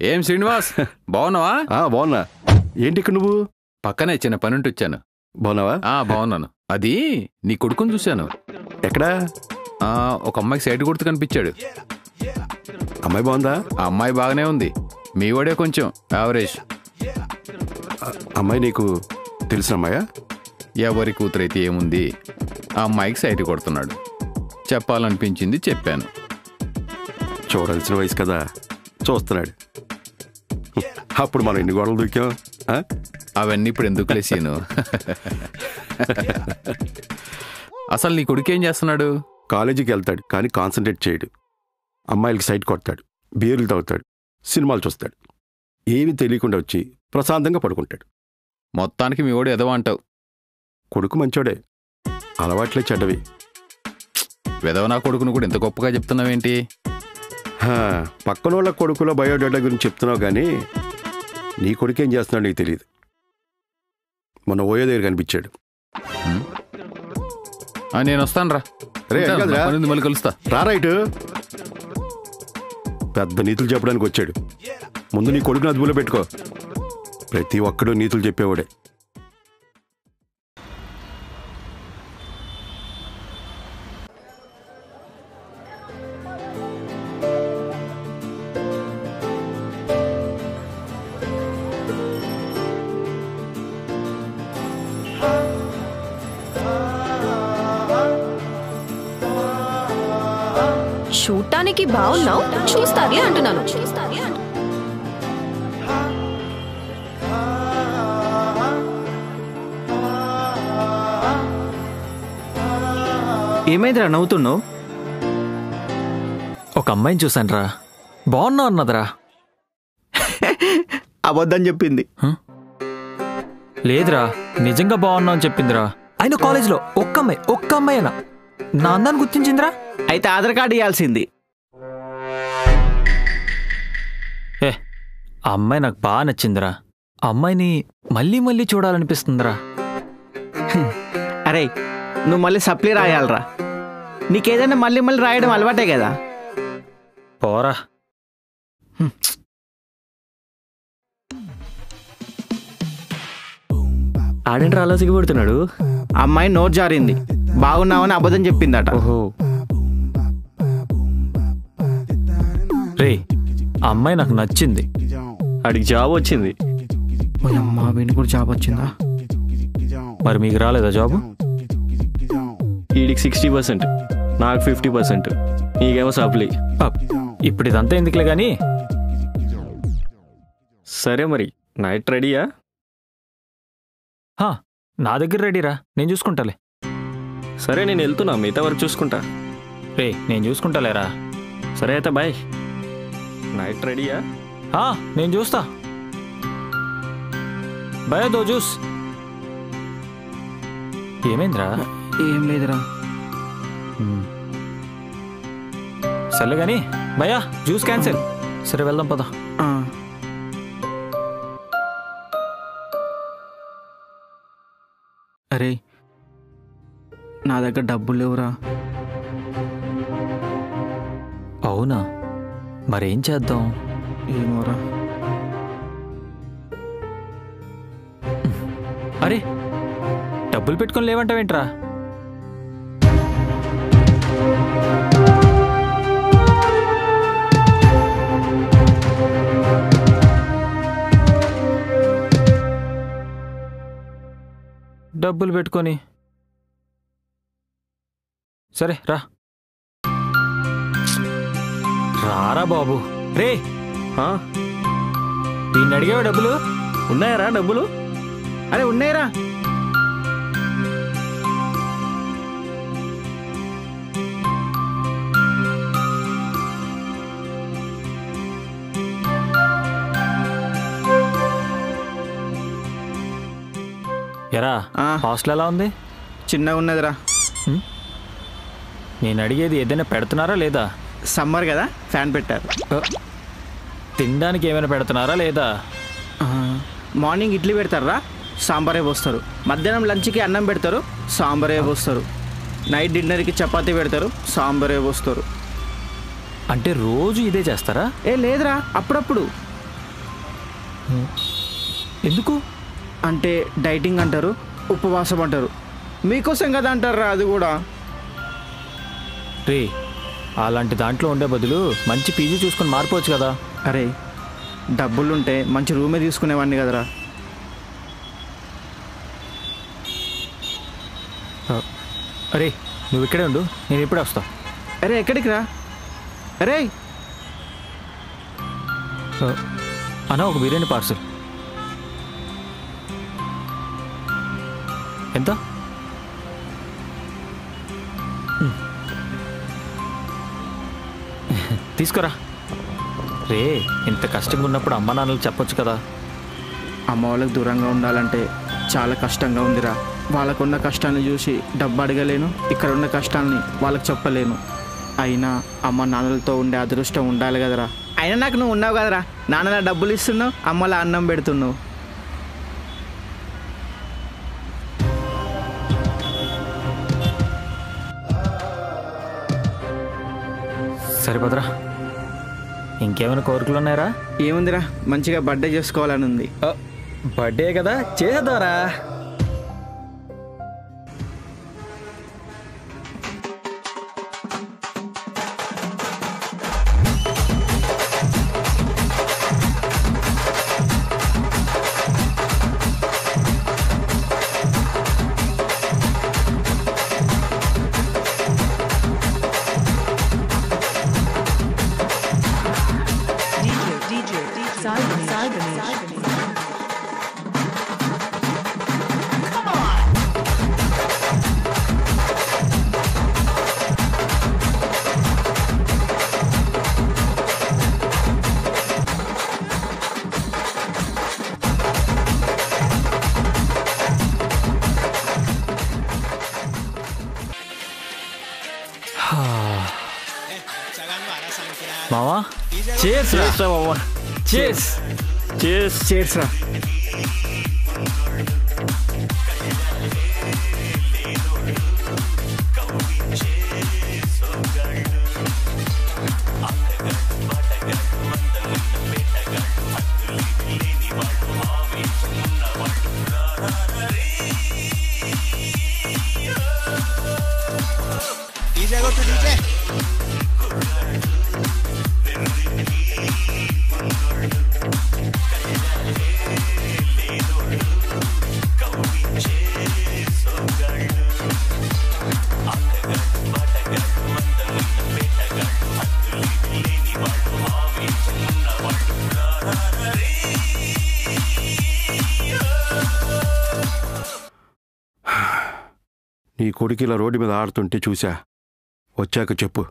ఏం శ్రీనివాస్, బాగున్నావా? బాగున్నా. ఏంటి ఇక్కడ నువ్వు? పక్కనే చిన్న పనుంటి వచ్చాను. బాగున్నావా? బాగున్నాను. అది నీ కొడుకుని చూశాను. ఎక్కడా? ఒక అమ్మాయికి సైడ్ గుర్తు కనిపించాడు. అమ్మాయి బాగుందా? ఆ అమ్మాయి బాగానే ఉంది. మీ వాడే కొంచెం యావరేజ్. అమ్మాయి నీకు తెలిసిన అమ్మాయా? ఎవరి కూతురైతే ఏముంది, ఆ అమ్మాయికి సైడ్ కొడుతున్నాడు. చెప్పాలనిపించింది, చెప్పాను. చూడాల్సిన వయసు కదా, చూస్తున్నాడు. అప్పుడు మనం ఎన్ని గొడవలు దూకాం. అవన్నీ ఇప్పుడు ఎందుకు లేసీను? అసలు నీ కొడుకేం చేస్తున్నాడు? కాలేజీకి వెళ్తాడు కానీ కాన్సన్ట్రేట్ చేయడు. అమ్మాయిలకి సైట్ కొడతాడు, బీర్లు తాగుతాడు, సినిమాలు చూస్తాడు. ఏమీ తెలియకుండా వచ్చి ప్రశాంతంగా పడుకుంటాడు. మొత్తానికి మీ వాడు ఎదవ అంటావు. కొడుకు మంచోడే, అలవాట్లే చెడ్డవి. వెదవ నా కొడుకును కూడా ఇంత గొప్పగా చెప్తున్నావేంటి? పక్కనోళ్ళ కొడుకులో బయోడేటా గురించి చెప్తున్నావు కానీ నీ కొడుకేం చేస్తున్నాడు నీకు తెలియదు. మొన్న ఓయో దగ్గర కనిపించాడు. నేను వస్తాను రా. మళ్ళీ కలుస్తా రా. రైట్, పెద్ద నీతులు చెప్పడానికి వచ్చాడు. ముందు నీ కొడుకుని అదుపులో పెట్టుకో. ప్రతి ఒక్కడు నీతులు చెప్పేవాడే. చూడటానికి బాగున్నావు, చూస్తాగే అంటున్నాను. ఏమైందిరా నవ్వుతున్నావు? ఒక అమ్మాయిని చూసానురా, బాగున్నావు అన్నదిరా. అబద్ధం చెప్పింది. లేదురా, నిజంగా బాగున్నావు అని చెప్పిందిరా. అయినా కాలేజీలో ఒక్క అమ్మాయి అయినా నా అందాన్ని గుర్తించిందిరా. అయితే ఆధార్ కార్డు ఇవ్వాల్సింది. ఆ అమ్మాయి నాకు బాగా నచ్చిందిరా. ఆ అమ్మాయిని మళ్ళీ మళ్ళీ చూడాలనిపిస్తుందిరా. అరే, నువ్వు మళ్ళీ సప్లీ రాయాలరా. నీకేదైనా మళ్ళీ మళ్ళీ రాయడం అలవాటే కదా. పోరా. ఆడంటే అలా సిగ్గుపడుతున్నాడు. అమ్మాయి నోట్ జారింది, బాగున్నావని అబద్ధం చెప్పిందట. ఓహో, రే, ఆ అమ్మాయి నాకు నచ్చింది. ఆడికి జాబ్ వచ్చింది. అమ్మా, వీడికి కూడా జాబ్ వచ్చిందా? మరి మీకు రాలేదా జాబు? వీడికి 60%, నాకు 50%, నీకేమో సప్లీ. ఇప్పుడు ఇదంతా ఎందుకులే కానీ. సరే మరి నైట్ రెడీయా? నా దగ్గర రెడీరా, నేను చూసుకుంటాలే. సరే, నేను వెళ్తున్నా, మిగతా వరకు చూసుకుంటా. రే, నేను చూసుకుంటాలేరా. సరే అయితే బాయ్. నైట్ రెడీయా? నేను చూస్తా. భయ దో జ్యూస్. ఏమైందిరా? ఏం లేదురా. సర్లే కానీ భయ్యా, జ్యూస్ క్యాన్సిల్. సరే వెళ్దాం పద. అరే, నా దగ్గర డబ్బులు లేవురా. అవునా? మరేం చేద్దాం? ఏమోరా. అరే, డబ్బులు పెట్టుకొని లేవంటావేంట్రా? డబ్బులు పెట్టుకొని సరే రా. రారా బాబు. రే, దీన్ని అడిగావా డబ్బులు? ఉన్నాయరా డబ్బులు? అరే, ఉన్నాయిరా. ఎరా, హాస్టల్ ఎలా ఉంది? చిన్నగా ఉన్నదిరా. నేను అడిగేది ఏదైనా పెడుతున్నారా లేదా? సమ్మర్ కదా, ఫ్యాన్ పెట్టారు. తినడానికి ఏమైనా పెడుతున్నారా లేదా? మార్నింగ్ ఇడ్లీ పెడతారా, సాంబారే పోస్తారు. మధ్యాహ్నం లంచ్కి అన్నం పెడతారు, సాంబారే పోస్తారు. నైట్ డిన్నర్కి చపాతీ పెడతారు, సాంబారే పోస్తారు. అంటే రోజు ఇదే చేస్తారా? లేదురా, అప్పుడప్పుడు. ఎందుకు? అంటే డైటింగ్ అంటారు, ఉపవాసం అంటారు. మీకోసం కదా అంటారా అది కూడా. రే, అలాంటి దాంట్లో ఉండే బదులు మంచి పీజీ చూసుకొని మారిపోవచ్చు కదా. అరే డబ్బులుంటే మంచి రూమే తీసుకునేవాడిని కదరా. అరే నువ్వు ఇక్కడే ఉండు, నేను ఇప్పుడే వస్తా. అరే ఎక్కడికి రా? అరే అన్న ఒక బిర్యానీ పార్సల్. ఎంత? తీసుకురా. రే, ఇంత కష్టంగా ఉన్నప్పుడు అమ్మ నాన్నలు చెప్పొచ్చు కదా. అమ్మ వాళ్ళకి దూరంగా ఉండాలంటే చాలా కష్టంగా ఉందిరా. వాళ్ళకున్న కష్టాన్ని చూసి డబ్బు అడగలేను, ఇక్కడ ఉన్న కష్టాన్ని వాళ్ళకి చెప్పలేను. అయినా అమ్మ నాన్నలతో ఉండే అదృష్టం ఉండాలి కదరా. అయినా నాకు నువ్వు ఉన్నావు కదరా. నాన్నలా డబ్బులు ఇస్తున్నావు, అమ్మలా అన్నం పెడుతున్నావు. సరిపోదరా. ఇంకేమైనా కోరికలు ఉన్నాయరా? ఏముందిరా, మంచిగా బర్త్డే చేసుకోవాలని ఉంది. బర్త్డే కదా, చేద్దారా. మావా, చేర్స్ రా మావా, చేర్స్. చేస్ చేర్స్ రా. నీ కొడుకు ఇలా రోడ్డు మీద ఆడుతుంటే చూసా, వచ్చాక చెప్పు.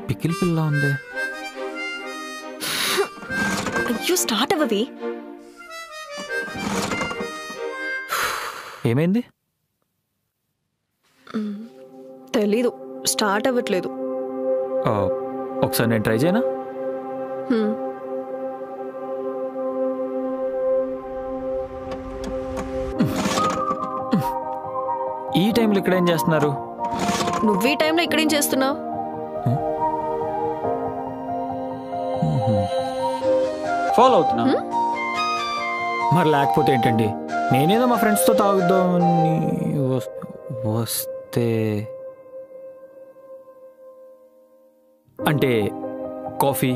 పికిల్ పిల్ల ఉంది. అయ్యో స్టార్ట్ అవ్వవి. ఏమైంది? తెలీదు, స్టార్ట్ అవ్వట్లేదు. ఒకసారి నేను ట్రై చేయనా? ఈ టైంలో ఇక్కడ ఏం చేస్తున్నారు? నువ్వు ఈ టైంలో ఇక్కడేం చేస్తున్నావు? ఫాలో అవుతున్నా. మరి లేకపోతే ఏంటండి, నేనేదో మా ఫ్రెండ్స్తో తాగుదామని వస్తే అంటే కాఫీ,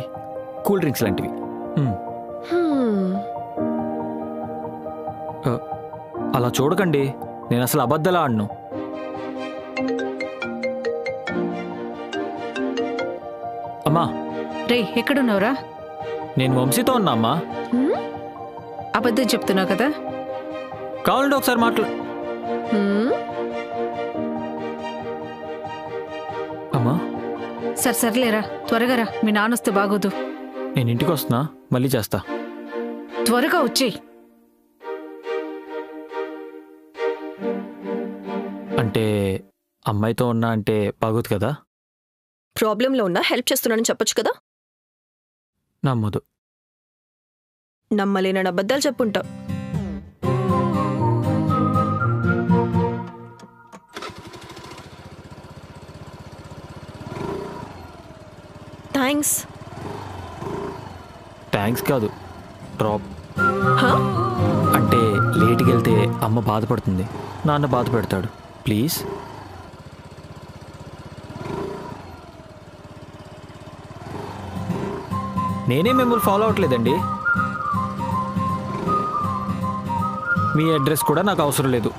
కూల్ డ్రింక్స్ లాంటివి. అలా చూడకండి, నేను అసలు అబద్ధాలు ఆడను. అమ్మా. రే, ఎక్కడున్నావురా? నేను వంశీతో ఉన్నా అమ్మా. అబద్ధం చెప్తున్నావు కదా. కావాలంటే ఒకసారి అమ్మా. సర్లేరా, త్వరగా రా, మీ నాన్న వస్తే బాగోదు. నేను ఇంటికి వస్తున్నా, మళ్ళీ చేస్తా. త్వరగా వచ్చేయి. అంటే అమ్మాయితో ఉన్నా అంటే బాగోదు కదా. ప్రాబ్లంలో ఉన్నా హెల్ప్ చేస్తున్నానని చెప్పొచ్చు కదా. నమ్మదు. నమ్మలేనని అబద్ధాలు చెప్పుంటావు. థ్యాంక్స్. థ్యాంక్స్ కాదు, డ్రాప్. హా? అంటే లేట్కి వెళ్తే అమ్మ బాధపడుతుంది, నాన్న బాధ పెడతాడు. ప్లీజ్. నేనే మిమ్మల్ని ఫాలో అవ్వట్లేదండి. మీ అడ్రస్ కూడా నాకు అవసరం లేదు.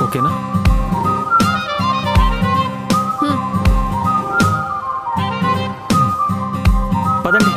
ఓకేనా? పదండి.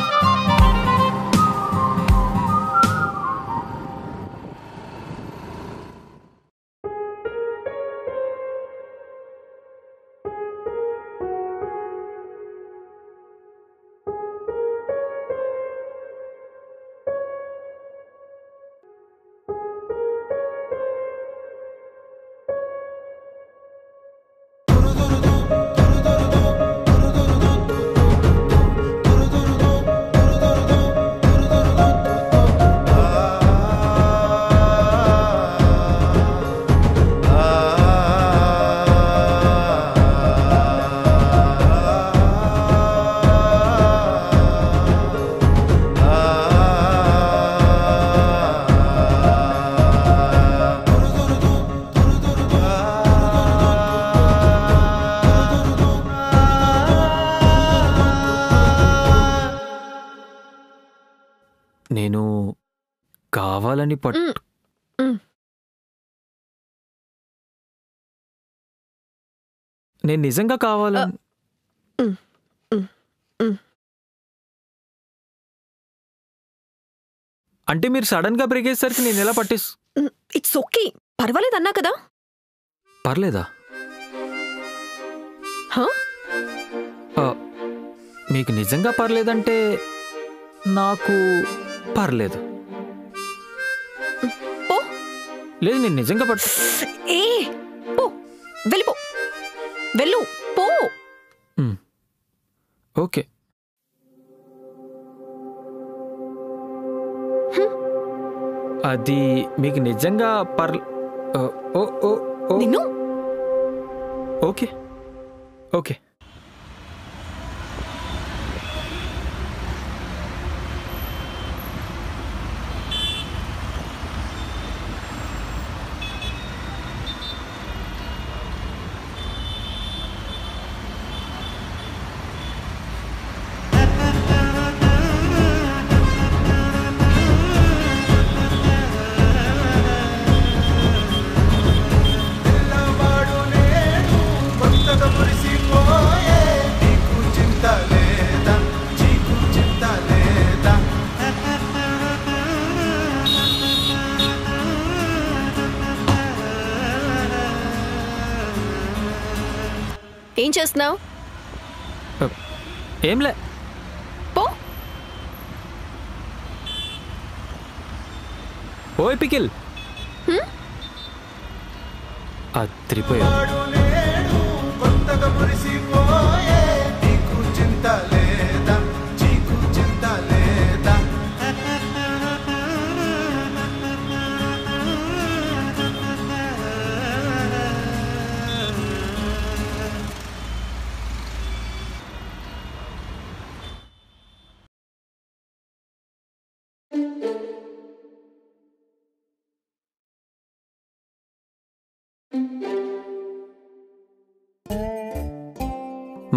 నేను కావాలని నేను నిజంగా కావాలని అంటే మీరు సడన్ గా బ్రేక్ చేసేసరికి నేను ఎలా ఇట్స్ ఓకే, పర్వాలేదన్నా కదా. పర్లేదా? హా? మీకు నిజంగా పర్లేదంటే నాకు పర్లేదు. పో. లేదు, నేను నిజంగా ఏ పో, వెళ్ళిపో, వెళ్ళు, పో. ఓకే. అది మీకు నిజంగా నిన్ను ఓకే ఓకే. ఏం చేస్తున్నావు? ఏంలే. పో. ఓయ్ పికిల్, అత్రిపోయా.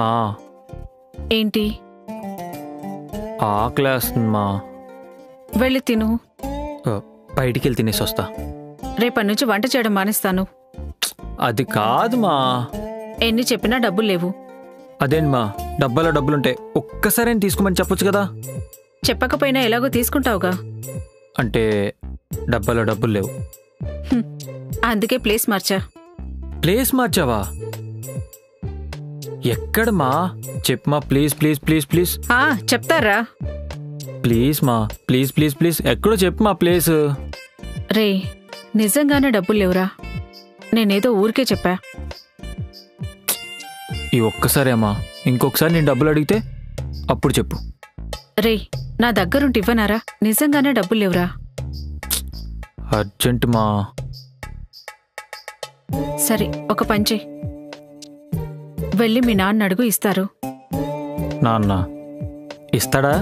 మా ఏంటి? ఆకలేస్తుంది మా. వెళ్ళి తిను. బయటికి వెళ్ళి తినేసి వస్తా. రేపటి నుంచి వంట చేయడం మానేస్తాను. అది కాదు మా. ఎన్ని చెప్పినా డబ్బులు లేవు. అదేంటి మా, డబ్బులుంటే ఒక్కసారి తీసుకోమని చెప్పొచ్చు కదా. చెప్పకపోయినా ఎలాగో తీసుకుంటావుగా. అంటే డబ్బులు లేవు. అందుకే ప్లేస్ మార్చా. ప్లేస్ మార్చావా? ఎక్కడమా? చెప్పమా, ప్లీజ్ ప్లీజ్ ప్లీజ్ ప్లీజ్. చెప్తారా? ప్లీజ్ మా, ప్లీజ్ ప్లీజ్ ప్లీజ్, ఎక్కడో చెప్పమా ప్లేస్. రే, నిజంగానే డబ్బులు లేవురా. నేనేదో ఊరికే చెప్పా. ఈ ఒక్కసారి అమ్మా, ఇంకొకసారి నేను డబ్బులు అడిగితే అప్పుడు చెప్పు. రే, నా దగ్గరుంటి ఇవ్వనారా? నిజంగానే డబ్బులు లేవురా. అర్జెంట్ మా. సరే, ఒక పని చెయ్. వెళ్ళి మీ నాన్న అడుగు, ఇస్తారు. నాన్న ఇస్తాడా?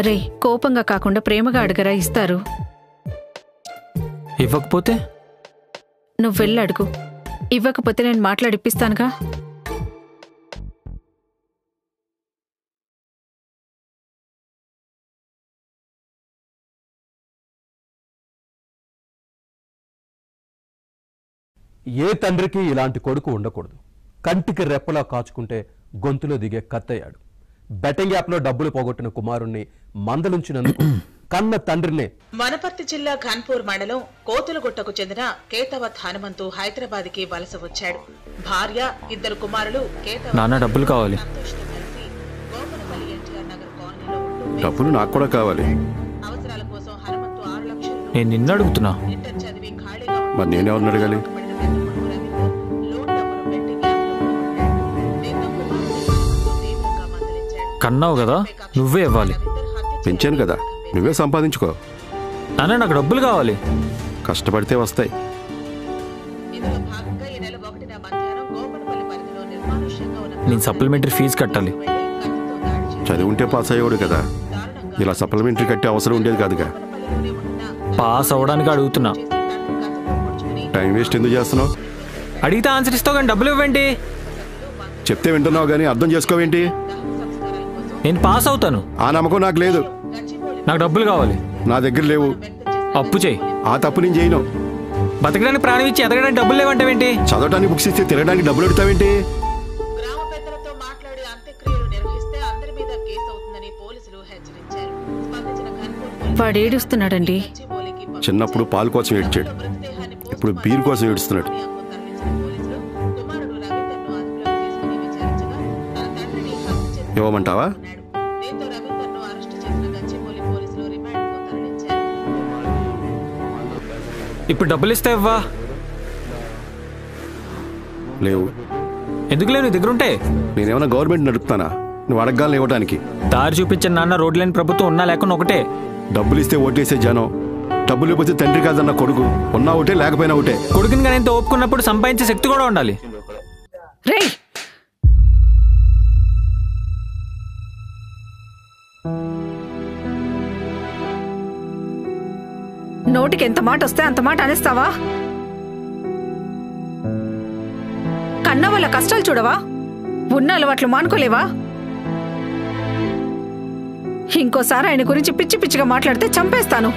రే, కోపంగా కాకుండా ప్రేమగా అడగరా, ఇస్తారు. ఇవ్వకపోతే? నువ్వు వెళ్ళి అడుగు. ఇవ్వకపోతే నేను మాట్లాడిప్పిస్తానుగా. ఏ తండ్రికి ఇలాంటి కొడుకు ఉండకూడదు. కంటికి రెప్పలా కాచుకుంటే గొంతులో దిగే కత్తయ్యాడు. బెట్టింగ్ యాప్లో డబ్బులు పోగొట్టిన కుమారుణ్ణి మందలుంచినందుకు కన్న తండ్రినే. వనపర్తి జిల్లా ఖాన్పూర్ మండలం కోతులగుట్టకు చెందిన కేతవత్ హనుమంతు హైదరాబాద్ కి వలస వచ్చాడు. భార్య, 2 కుమారులు నాన్న డబ్బులు కావాలి. డబ్బులు నాకు కూడా కావాలి. అవసరాల కోసం హనుమంతు 6 లక్షలు నేను నిన్ను అడుగుతున్నా. ఇంటర్ చదివి ఖాళీగా మరి నేనెవరిని అడగాలి? కన్నావు కదా, నువ్వే ఇవ్వాలి. పెంచాను కదా, నువ్వే సంపాదించుకో. నాన్న నాకు డబ్బులు కావాలి. కష్టపడితే వస్తాయి. నేను సప్లిమెంటరీ ఫీజు కట్టాలి. చదివుంటే పాస్ అయ్యేవాడు కదా, ఇలా సప్లిమెంటరీ కట్టే అవసరం ఉండేది కాదుగా. పాస్ అవ్వడానికి అడుగుతున్నా. టైం వేస్ట్ ఎందుకు చేస్తున్నావు? అడిగితే ఆన్సర్ ఇస్తావు కానీ డబ్బులు ఇవ్వండి. చెప్తే వింటున్నావు కానీ అర్థం చేసుకోవేంటి? నేను పాస్ అవుతాను. ఆ నమ్మకం నాకు లేదు. నాకు డబ్బులు కావాలి. నా దగ్గర లేవు. అప్పు చేయి. ఆ తప్పు నేను చేయను. బతకడానికి ప్రాణం ఇచ్చి ఎదగడానికి డబ్బులు లేవంటావేంటి? చదవటానికి బుక్స్ ఇస్తే తిరగడానికి డబ్బులు అడుగుతావేంటి? గ్రామ పెద్దలతో మాట్లాడి అంత్యక్రియలు నిర్వహిస్తే అందరి మీద కేసు అవుతుందని పోలీసులు హెచ్చరించారు. స్పందించిన ఖాన్పూర్ వాడు ఏడుస్తున్నాడండి. చిన్నప్పుడు పాలు కోసం ఏడ్చాడు, ఇప్పుడు బీర్ కోసం ఏడుస్తున్నాడు. ఇవ్వమంటావా? ఇప్పుడు డబ్బులు ఇస్తే ఇవ్వా. లేవు. ఎందుకు లేవు? నీ దగ్గర ఉంటే. నేనేమన్నా గవర్నమెంట్ నడుపుతానా నువ్వు అడగాలని ఇవ్వడానికి? దారి చూపించిన నాన్న, రోడ్డు లేని ప్రభుత్వం ఉన్నా లేకుండా ఒకటే. డబ్బులు ఇస్తే ఓటేసే జనం, డబ్బులు ఇవ్వకపోతే తండ్రి కాదన్న కొడుకు. ఉన్నా ఒకటే, లేకపోయినా ఒకటే. కొడుకుని కానీ ఎంత ఒప్పుకున్నప్పుడు సంపాదించే శక్తి కూడా ఉండాలి. రే, నోటికి ఎంత మాట వస్తే అంత మాట అనేస్తావా? కన్న వాళ్ళ కష్టాలు చూడవా? ఉన్న అలవాట్లు మానుకోలేవా? ఇంకోసారి ఆయన గురించి పిచ్చి పిచ్చిగా మాట్లాడితే చంపేస్తాను.